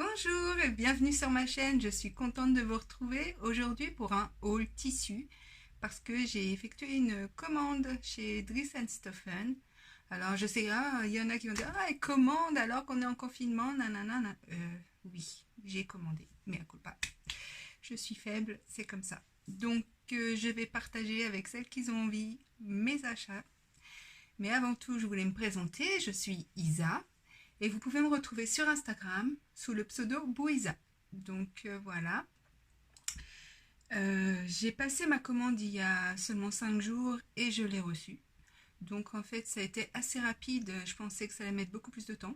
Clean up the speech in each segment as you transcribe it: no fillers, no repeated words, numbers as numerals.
Bonjour et bienvenue sur ma chaîne, je suis contente de vous retrouver aujourd'hui pour un haul tissu parce que j'ai effectué une commande chez Dries & Stoffen. Alors je sais, il y en a qui vont dire « Ah, elle commande alors qu'on est en confinement, nanana. » Oui, j'ai commandé, mais à coup pas. Je suis faible, c'est comme ça. Donc je vais partager avec celles qui ont envie mes achats. Mais avant tout, je voulais me présenter, je suis Isa. Et vous pouvez me retrouver sur Instagram sous le pseudo Bouisa. Donc voilà. J'ai passé ma commande il y a seulement 5 jours et je l'ai reçue. Donc en fait ça a été assez rapide, je pensais que ça allait mettre beaucoup plus de temps.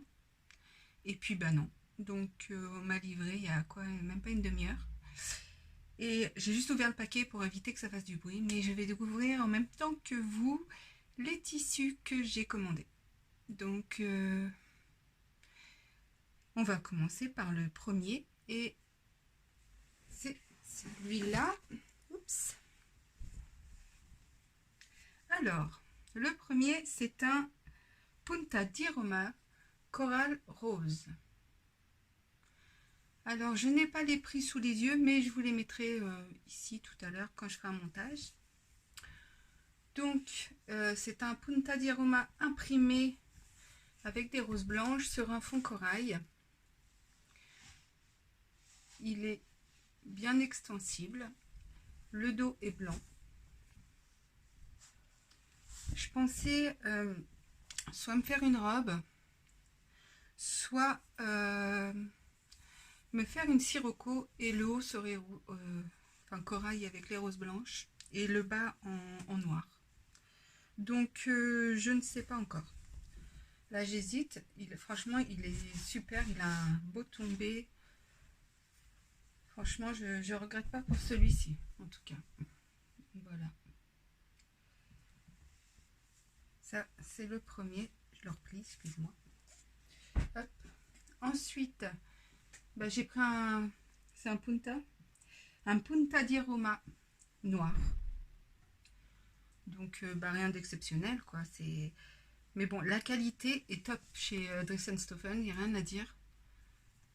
Et puis bah non. Donc on m'a livré il y a quoi, même pas une demi-heure. Et j'ai juste ouvert le paquet pour éviter que ça fasse du bruit. Mais je vais découvrir en même temps que vous les tissus que j'ai commandés. Donc on va commencer par le premier et c'est celui-là. Oups. Alors, le premier, c'est un Punta di Roma Coral Rose. Alors, je n'ai pas les prix sous les yeux, mais je vous les mettrai ici tout à l'heure quand je ferai un montage. Donc, c'est un Punta di Roma imprimé avec des roses blanches sur un fond corail. Il est bien extensible. Le dos est blanc. Je pensais soit me faire une robe, soit me faire une sirocco et le haut serait enfin corail avec les roses blanches et le bas en noir. Donc je ne sais pas encore. Là j'hésite. Franchement il est super, il a un beau tombé. Franchement je regrette pas pour celui-ci en tout cas. Voilà. Ça c'est le premier. Je le replie, excuse-moi. Hop. Ensuite, bah, j'ai pris un, c'est un Punta di Roma noir. Donc bah, rien d'exceptionnel quoi. Mais bon, la qualité est top chez Dries & Stoffen, il n'y a rien à dire.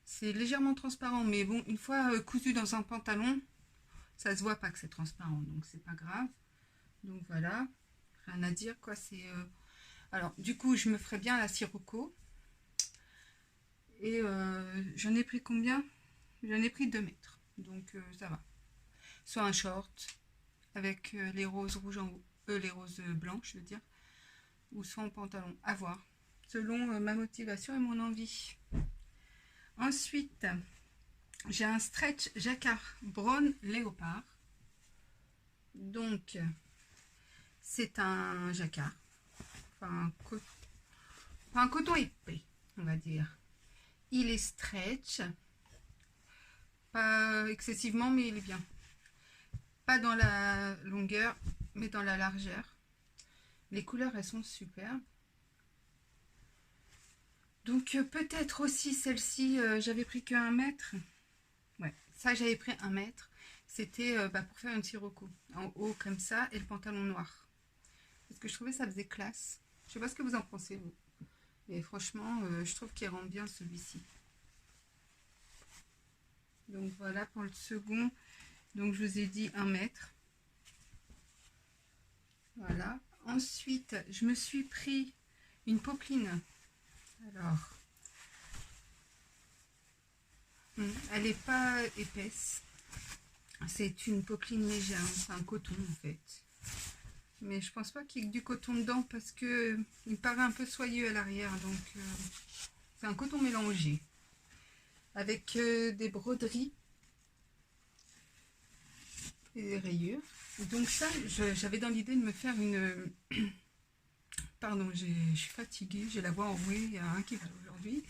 C'est légèrement transparent, mais bon, une fois cousu dans un pantalon, ça se voit pas que c'est transparent, donc c'est pas grave. Donc voilà, rien à dire quoi. Alors du coup, je me ferai bien la sirocco. Et j'en ai pris combien? J'en ai pris 2 mètres, donc ça va. Soit un short avec les roses rouges en haut, les roses blanches je veux dire, ou soit en pantalon, à voir, selon ma motivation et mon envie. Ensuite, j'ai un stretch jacquard brown léopard. Donc, c'est un jacquard, enfin un coton épais, on va dire. Il est stretch, pas excessivement, mais il est bien. Pas dans la longueur, mais dans la largeur. Les couleurs, elles sont superbes. Donc peut-être aussi celle-ci, j'avais pris que 1 mètre. Ouais, ça j'avais pris 1 mètre. C'était pour faire une sirocco. En haut comme ça et le pantalon noir. Parce que je trouvais ça faisait classe. Je sais pas ce que vous en pensez vous. Mais franchement, je trouve qu'il rend bien celui-ci. Donc voilà pour le second. Donc je vous ai dit 1 mètre. Voilà. Ensuite, je me suis pris une popeline. Alors, elle n'est pas épaisse. C'est une popeline légère, c'est un coton en fait. Mais je pense pas qu'il y ait que du coton dedans parce que il paraît un peu soyeux à l'arrière. Donc c'est un coton mélangé avec des broderies et des rayures. Donc ça, j'avais dans l'idée de me faire une... Pardon, je suis fatiguée, j'ai la voix enrouée, il y a un qui va aujourd'hui.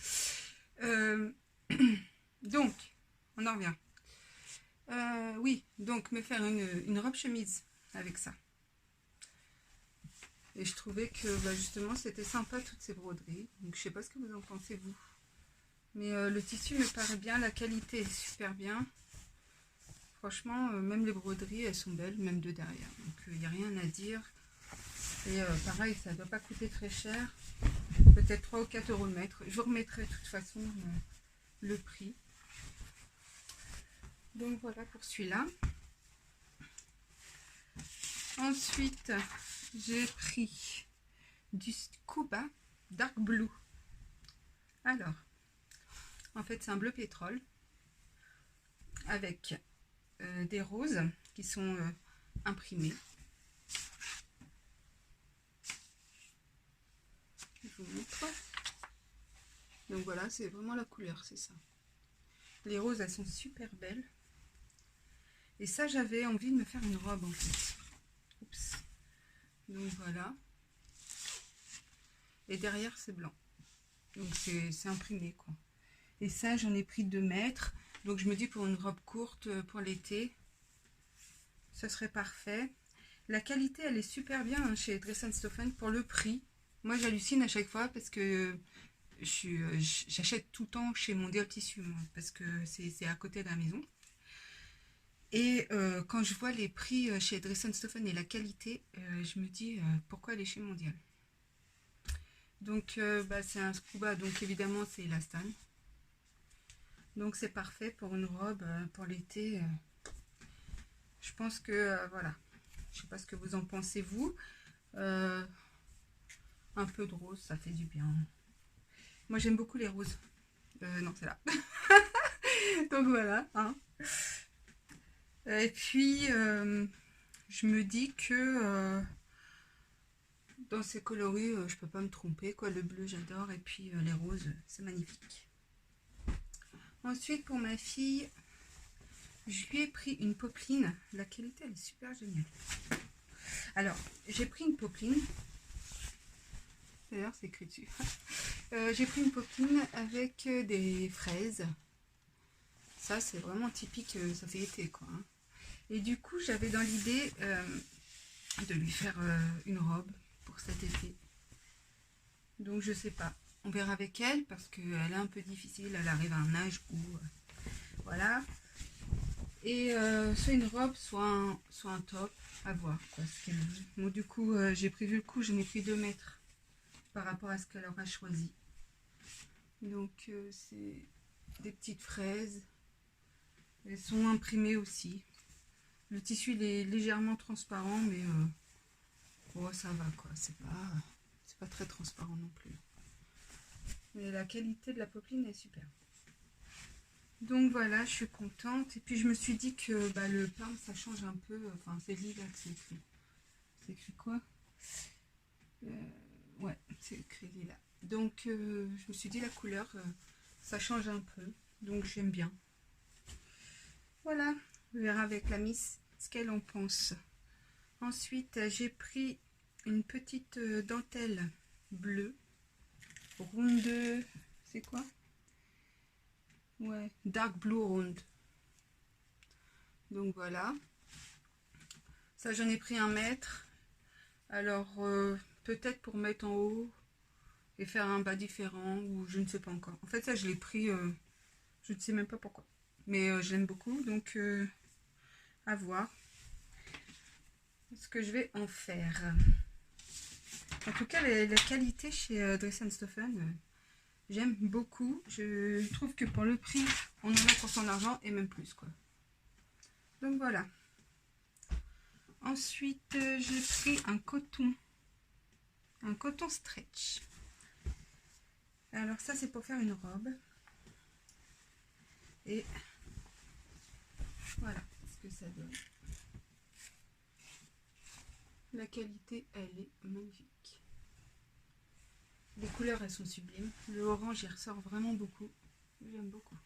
Donc, on en revient. Oui, donc me faire une robe chemise avec ça. Et je trouvais que justement c'était sympa toutes ces broderies. Donc je sais pas ce que vous en pensez vous. Mais le tissu me paraît bien, la qualité est super bien. Franchement, même les broderies elles sont belles, même de derrière. Donc il n'y a rien à dire. Et pareil, ça ne doit pas coûter très cher. Peut-être 3 ou 4 euros le mètre. Je vous remettrai de toute façon le prix. Donc voilà pour celui-là. Ensuite, j'ai pris du Scuba Dark Blue. Alors, en fait, c'est un bleu pétrole avec des roses qui sont imprimées. Je vous montre. Donc voilà, c'est vraiment la couleur, c'est ça. Les roses, elles sont super belles. Et ça, j'avais envie de me faire une robe en fait. Oups. Donc voilà. Et derrière, c'est blanc. Donc c'est imprimé quoi. Et ça, j'en ai pris 2 mètres. Donc je me dis pour une robe courte, pour l'été, ce serait parfait. La qualité, elle est super bien hein, chez Dress & Stophen pour le prix. Moi, j'hallucine à chaque fois parce que j'achète tout le temps chez Mondial Tissu, moi, parce que c'est à côté de la maison. Et quand je vois les prix chez Dress & Stophen et la qualité, je me dis pourquoi aller chez Mondial. Donc c'est un scuba, donc évidemment c'est élastane. Donc c'est parfait pour une robe pour l'été. Je pense que voilà. Je sais pas ce que vous en pensez vous. Un peu de rose, ça fait du bien. Moi j'aime beaucoup les roses. Non, c'est là. Donc voilà. Hein. Et puis je me dis que dans ces coloris, je peux pas me tromper. Quoi. Le bleu j'adore et puis les roses, c'est magnifique. Ensuite pour ma fille, je lui ai pris une popeline. La qualité elle est super géniale. Alors j'ai pris une popeline. D'ailleurs c'est écrit dessus. J'ai pris une popeline avec des fraises. Ça c'est vraiment typique, ça fait été quoi. Hein. Et du coup j'avais dans l'idée de lui faire une robe pour cet été. Donc je sais pas. On verra avec elle parce qu'elle est un peu difficile. Elle arrive à un âge où voilà. Et soit une robe, soit un top, à voir quoi, ce qu'elle veut. Bon, du coup, j'ai prévu le coup, j'en ai pris 2 mètres par rapport à ce qu'elle aura choisi. Donc, c'est des petites fraises. Elles sont imprimées aussi. Le tissu il est légèrement transparent, mais oh, ça va quoi. C'est pas très transparent non plus. Mais la qualité de la popeline est super. Donc voilà, je suis contente. Et puis je me suis dit que le pain, ça change un peu. Enfin, c'est lilas que c'est écrit. C'est écrit quoi ouais, c'est écrit lilas. Donc je me suis dit la couleur, ça change un peu. Donc j'aime bien. Voilà, on verra avec la Miss ce qu'elle en pense. Ensuite, j'ai pris une petite dentelle bleue. Ronde, c'est quoi? Ouais, dark blue round. Donc voilà. Ça, j'en ai pris 1 mètre. Alors, peut-être pour mettre en haut et faire un bas différent ou je ne sais pas encore. En fait, ça, je l'ai pris, je ne sais même pas pourquoi. Mais je l'aime beaucoup, donc à voir ce que je vais en faire. En tout cas, la qualité chez Dress & Stophen, j'aime beaucoup. Je trouve que pour le prix, on en a pour son argent et même plus, quoi. Donc voilà. Ensuite, j'ai pris un coton stretch. Alors ça, c'est pour faire une robe. Et voilà ce que ça donne. La qualité, elle est magnifique. Les couleurs, elles sont sublimes. Le orange, il ressort vraiment beaucoup. J'aime beaucoup.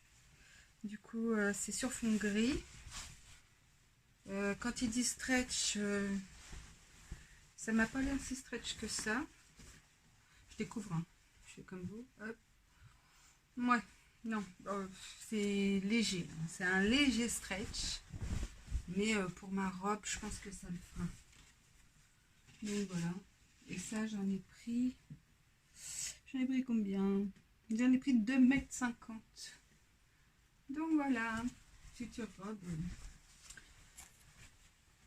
Du coup, c'est sur fond gris. Quand il dit stretch, ça m'a pas l'air si stretch que ça. Je découvre. Hein. Je fais comme vous. Hop. Ouais. Non. C'est léger. Hein. C'est un léger stretch. Mais pour ma robe, je pense que ça le fera. Donc voilà. Et ça, j'en ai pris... J'en ai pris combien? J'en ai pris 2,50 m. Donc voilà. Future robe.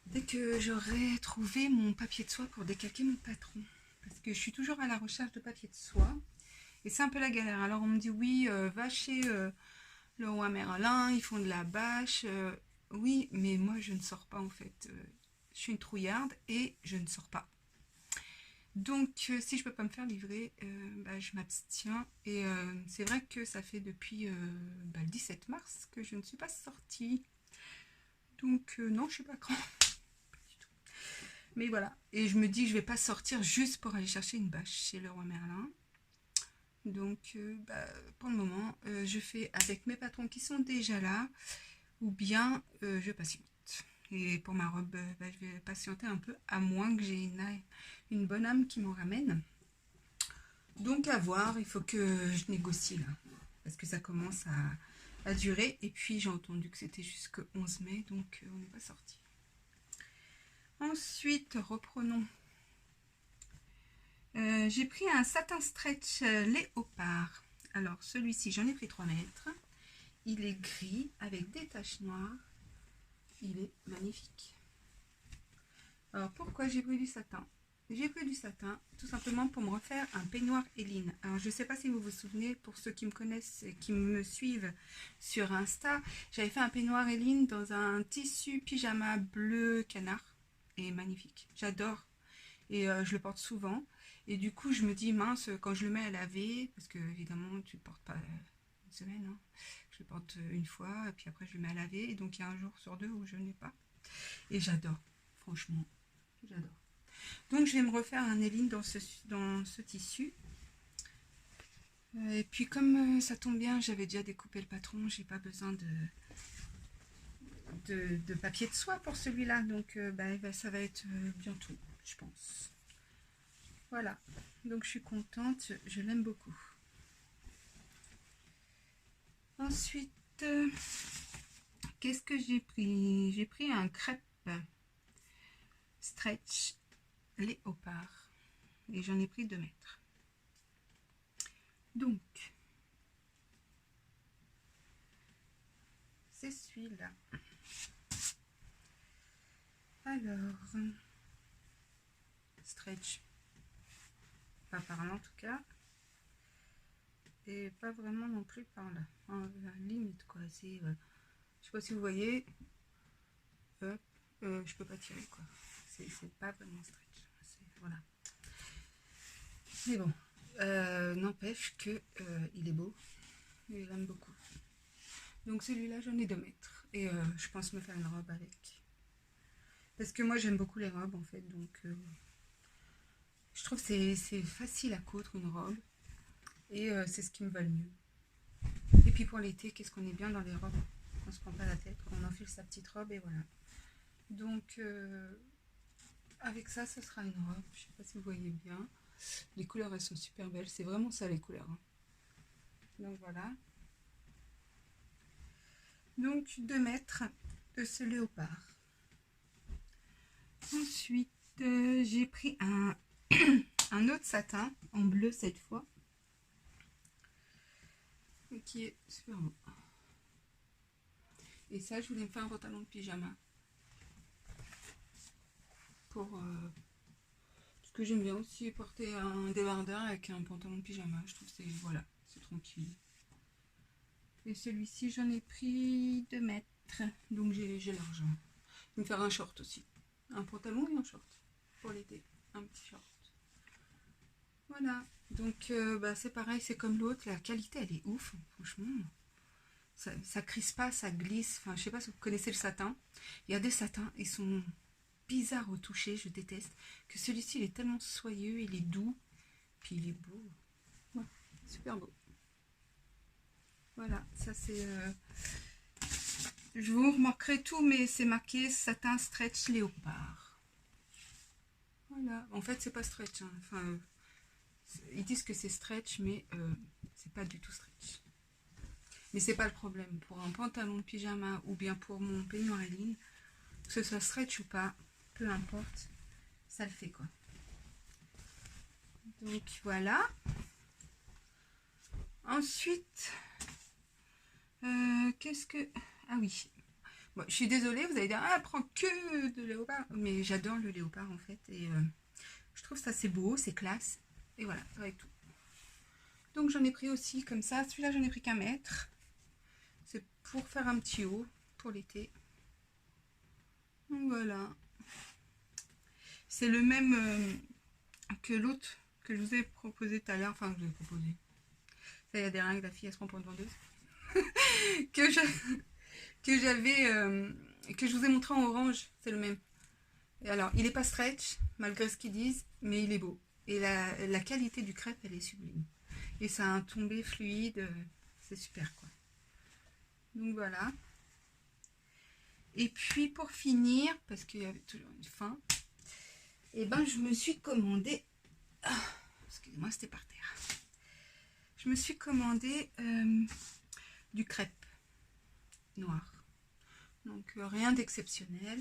Dès que j'aurai trouvé mon papier de soie pour décalquer mon patron. Parce que je suis toujours à la recherche de papier de soie. Et c'est un peu la galère. Alors on me dit oui, va chez Le roi Merlin, ils font de la bâche. Oui, mais moi, je ne sors pas, en fait. Je suis une trouillarde et je ne sors pas. Donc, si je peux pas me faire livrer, bah, je m'abstiens. Et c'est vrai que ça fait depuis bah, le 17 mars que je ne suis pas sortie. Donc, non, je suis pas grand. Mais voilà. Et je me dis que je vais pas sortir juste pour aller chercher une bâche chez le roi Merlin. Donc, bah, pour le moment, je fais avec mes patrons qui sont déjà là, ou bien je patiente. Et pour ma robe, bah, je vais patienter un peu, à moins que j'ai une bonne âme qui m'en ramène. Donc, à voir, il faut que je négocie là, parce que ça commence à durer. Et puis, j'ai entendu que c'était jusqu'au 11 mai, donc on n'est pas sorti. Ensuite, reprenons. J'ai pris un satin stretch léopard. Alors, celui-ci, j'en ai pris 3 mètres. Il est gris avec des taches noires. Il est magnifique. Alors, pourquoi j'ai pris du satin? J'ai pris du satin tout simplement pour me refaire un peignoir Hélène. Alors, je ne sais pas si vous vous souvenez, pour ceux qui me connaissent et qui me suivent sur Insta, j'avais fait un peignoir Hélène dans un tissu pyjama bleu canard. Et magnifique. J'adore. Et je le porte souvent. Et du coup, je me dis, mince, quand je le mets à laver, parce que évidemment, tu ne le portes pas une semaine, hein. Je le porte une fois, et puis après, je le mets à laver. Et donc, il y a un jour sur deux où je n'ai pas. Et j'adore, franchement, j'adore. Donc, je vais me refaire un Hélène dans ce tissu. Et puis, comme ça tombe bien, j'avais déjà découpé le patron, j'ai pas besoin de papier de soie pour celui-là. Donc, bah, ça va être bientôt, je pense. Voilà, donc je suis contente, je l'aime beaucoup. Ensuite, qu'est-ce que j'ai pris? J'ai pris un crêpe stretch léopard et j'en ai pris 2 mètres. Donc, c'est celui-là. Alors, stretch, pas par là en tout cas, et pas vraiment non plus par là, limite quoi, c'est, je sais pas si vous voyez, je peux pas tirer quoi, c'est pas vraiment stretch, voilà. Mais bon, n'empêche que il est beau, et je l'aime beaucoup. Donc celui-là j'en ai 2 mètres, et je pense me faire une robe avec. Parce que moi j'aime beaucoup les robes en fait, donc je trouve que c'est facile à coudre une robe. Et c'est ce qui me va le mieux. Et puis pour l'été, qu'est-ce qu'on est bien dans les robes? On se prend pas la tête, on enfile sa petite robe et voilà. Donc avec ça, ce sera une robe. Je sais pas si vous voyez bien. Les couleurs, elles sont super belles. C'est vraiment ça les couleurs, hein. Donc voilà. Donc 2 mètres de ce léopard. Ensuite, j'ai pris un autre satin en bleu cette fois. Qui est super beau. Et ça, je voulais me faire un pantalon de pyjama. Parce que j'aime bien aussi porter un débardeur avec un pantalon de pyjama. Je trouve que c'est, voilà, c'est tranquille. Et celui-ci, j'en ai pris 2 mètres. Donc j'ai l'argent. Je vais me faire un short aussi. Un pantalon et un short. Pour l'été. Un petit short. Voilà. Donc bah, c'est pareil, c'est comme l'autre. La qualité, elle est ouf. Franchement. Ça crispe pas, ça glisse. Enfin, je sais pas si vous connaissez le satin. Il y a des satins, ils sont bizarres au toucher, je déteste. Que celui-ci, il est tellement soyeux, il est doux. Puis il est beau. Ouais, super beau. Voilà, ça c'est... Je vous remarquerai tout, mais c'est marqué satin stretch léopard. Voilà, en fait c'est pas stretch, hein. Enfin, ils disent que c'est stretch, mais c'est pas du tout stretch. Mais c'est pas le problème. Pour un pantalon de pyjama ou bien pour mon peignoir Hélène, que ce soit stretch ou pas, peu importe, ça le fait quoi. Donc voilà. Ensuite, qu'est-ce que... Ah oui. Bon, je suis désolée, vous allez dire, ah, prends que de léopard. Mais j'adore le léopard en fait. Et je trouve ça c'est beau, c'est classe. Et voilà, avec tout. Donc j'en ai pris aussi comme ça. Celui-là, j'en ai pris qu'1 mètre. pour faire un petit haut pour l'été. Donc voilà. C'est le même que l'autre que je vous ai proposé tout à l'heure. Enfin, que je vous ai proposé. Ça, il y a des règles, la fille, elle se prend pour une vendeuse. que j'avais, que je vous ai montré en orange. C'est le même. Et alors, il n'est pas stretch, malgré ce qu'ils disent, mais il est beau. Et la qualité du crêpe, elle est sublime. Et ça a un tombé fluide. C'est super, quoi. Donc voilà. Et puis pour finir, parce qu'il y avait toujours une fin, et ben je me suis commandé, excusez-moi, c'était par terre. Je me suis commandé du crêpe noir. Donc rien d'exceptionnel,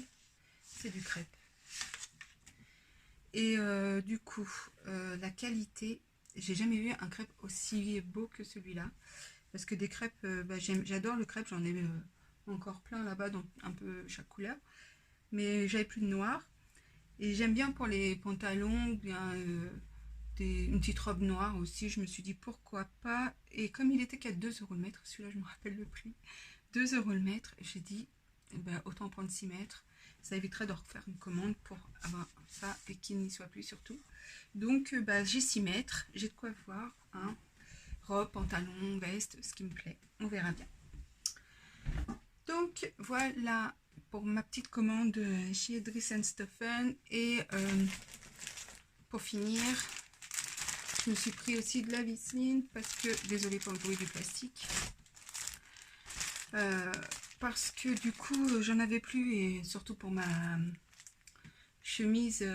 c'est du crêpe. Et du coup, la qualité, j'ai jamais vu un crêpe aussi beau que celui-là. Parce que des crêpes, j'adore le crêpe, j'en ai encore plein là-bas, donc un peu chaque couleur. Mais j'avais plus de noir. Et j'aime bien pour les pantalons, bien une petite robe noire aussi. Je me suis dit pourquoi pas. Et comme il était qu'à 2 € le mètre, celui-là je me rappelle le prix, 2 € le mètre, j'ai dit autant prendre 6 mètres. Ça éviterait de refaire une commande pour avoir ça et qu'il n'y soit plus surtout. Donc j'ai 6 mètres, j'ai de quoi voir. Hein. Robe, pantalon, veste, ce qui me plaît. On verra bien. Donc voilà pour ma petite commande chez Dries & Stephen. Et pour finir, je me suis pris aussi de la Visseline parce que, désolée pour le bruit du plastique, parce que du coup j'en avais plus, et surtout pour ma chemise,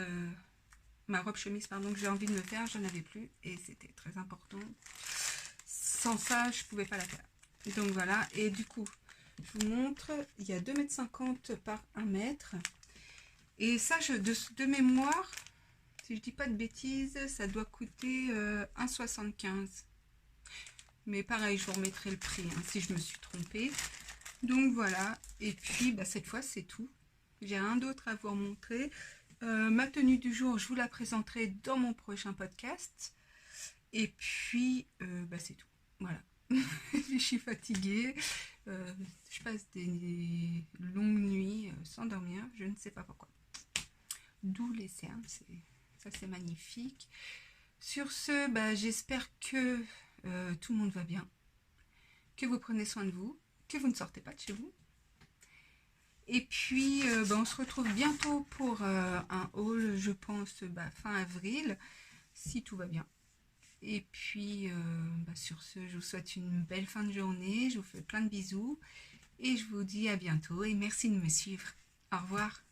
ma robe chemise pardon, que j'ai envie de me faire, j'en avais plus et c'était très important. Sans ça je pouvais pas la faire. Donc voilà, et du coup je vous montre, il y a 2,50 m par 1 mètre. Et ça, de mémoire, si je dis pas de bêtises, ça doit coûter 1,75 €. Mais pareil, je vous remettrai le prix hein, si je me suis trompée. Donc voilà, et puis cette fois c'est tout. J'ai rien d'autre à vous montrer. Ma tenue du jour, je vous la présenterai dans mon prochain podcast. Et puis, c'est tout. Voilà. Je suis fatiguée. Je passe des longues nuits sans dormir. Je ne sais pas pourquoi. D'où les cernes. Ça, c'est magnifique. Sur ce, j'espère que tout le monde va bien. Que vous prenez soin de vous. Que vous ne sortez pas de chez vous. Et puis, on se retrouve bientôt pour un haul, je pense, fin avril, si tout va bien. Et puis, sur ce, je vous souhaite une belle fin de journée. Je vous fais plein de bisous. Et je vous dis à bientôt. Et merci de me suivre. Au revoir.